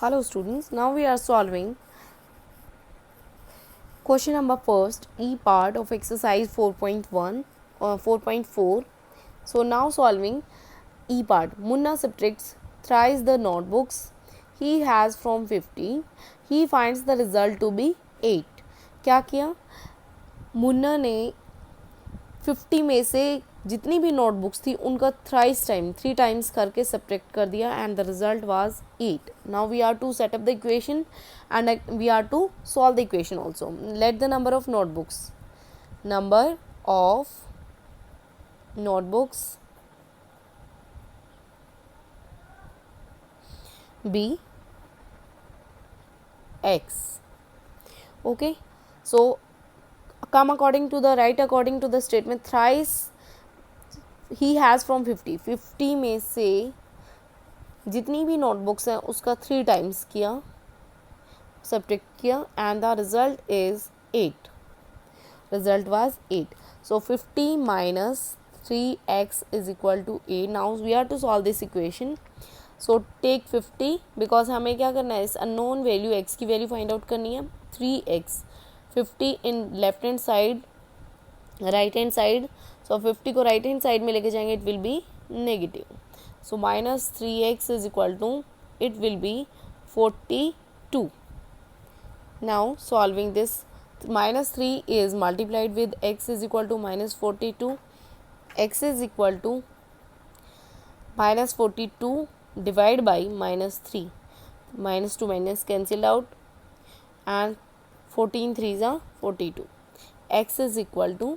Hello students, now we are solving question number first E part of exercise 4.1 or 4.4. So now solving E part. Munna subtracts thrice the notebooks he has from 50. He finds the result to be 8. क्या किया? मुन्ना ने 50 में से जितनी भी notebooks थी उनका three times करके सब्ट्रैक्ट कर दिया and the result was 8. Now we are to set up the equation and we are to solve the equation also. Let the number of notebooks be x. Okay, so come according to the statement thrice he has from 50 में से जितनी भी notebooks हैं उसका 3 times किया, subtract किया and the result is 8. Result was 8. So 50 minus 3x is equal to 8. Now we are to solve this equation. So take 50 because हमें क्या करना है, इस अननोन वैल्यू x की वैल्यू फाइंड आउट करनी है. 3x 50 in left hand side, right hand side. So 50 को right hand side में लेके जाएंगे, it will be negative. So minus 3x is equal to, it will be 42. Now solving this, minus 3 is multiplied with x is equal to minus 42. X is equal to minus 42 divided by minus 3. Minus 2 minus cancelled out and 14 3s are 42. X is equal to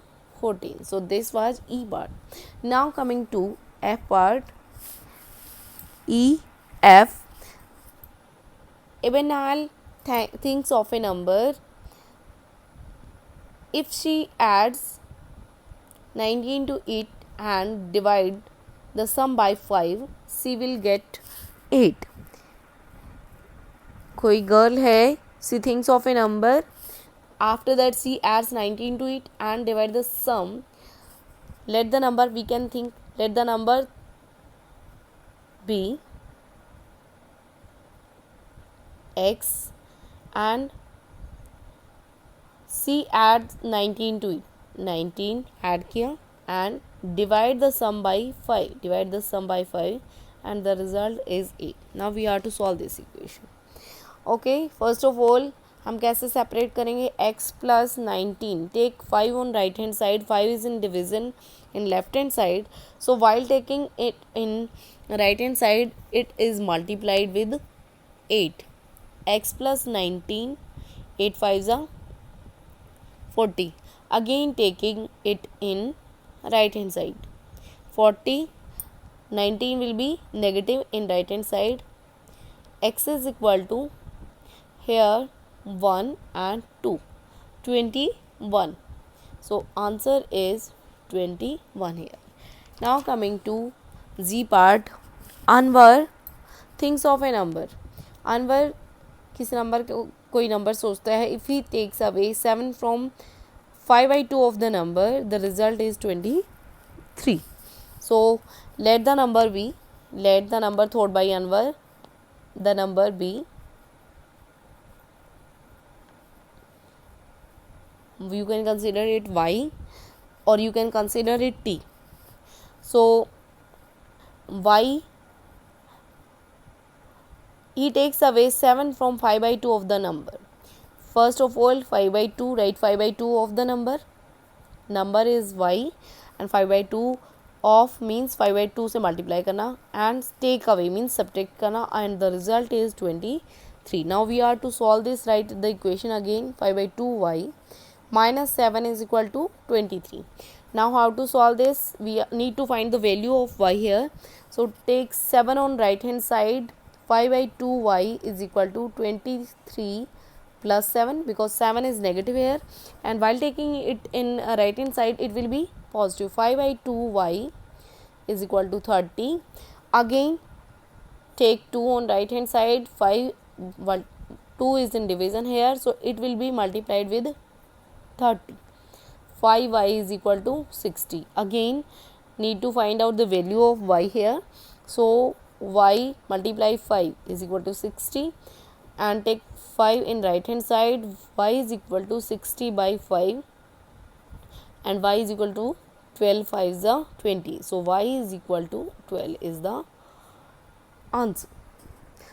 14. So this was E part. Now coming to F part. E F. Ebenal thinks of a number. If she adds 19 to it and divide the sum by 5, she will get 8. कोई girl है, she thinks of a number. After that she adds 19 to it and divide the sum. Let the number be x and she adds 19 to it. 19 add किया and divide the sum by 5 and the result is 8. Now we are to solve this equation. Okay, first of all हम कैसे separate करेंगे? x plus 19. Take 5 on right hand side. 5 is in division in left hand side. So while taking it in right hand side, it is multiplied with 8. X plus 19. 8 5s are 40. Again taking it in right hand side. 40. 19 will be negative in right hand side. X is equal to here 1 and 2. 21. So answer is 21 here. Now coming to Z part. Anwar thinks of a number. Anwar किस number कोई number सोचता है. If he takes away 7 from 5/2 of the number, the result is 23. So let the number thought by Anwar, the number be, you can consider it y or you can consider it t. So y, he takes away 7 from 5/2 of the number. First of all 5/2, write 5/2 of the number is y and 5/2 of means 5/2 से multiply करना and take away means subtract करना and the result is 23. Now we are to solve this. Write the equation again. 5/2 y minus 7 is equal to 23. Now how to solve this? We need to find the value of y here. So take 7 on right hand side. 5/2 y is equal to 23 plus 7 because 7 is negative here, and while taking it in right hand side it will be positive. 5/2 y is equal to 30. Again take 2 on right hand side. 2 is in division here, so it will be multiplied with 30. 5y is equal to 60. Again need to find out the value of y here. So y multiply 5 is equal to 60, and take 5 in right hand side, y is equal to 60 by 5, and y is equal to 12, 5 is the 20. So y is equal to 12 is the answer.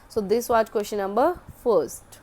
So this was question number first.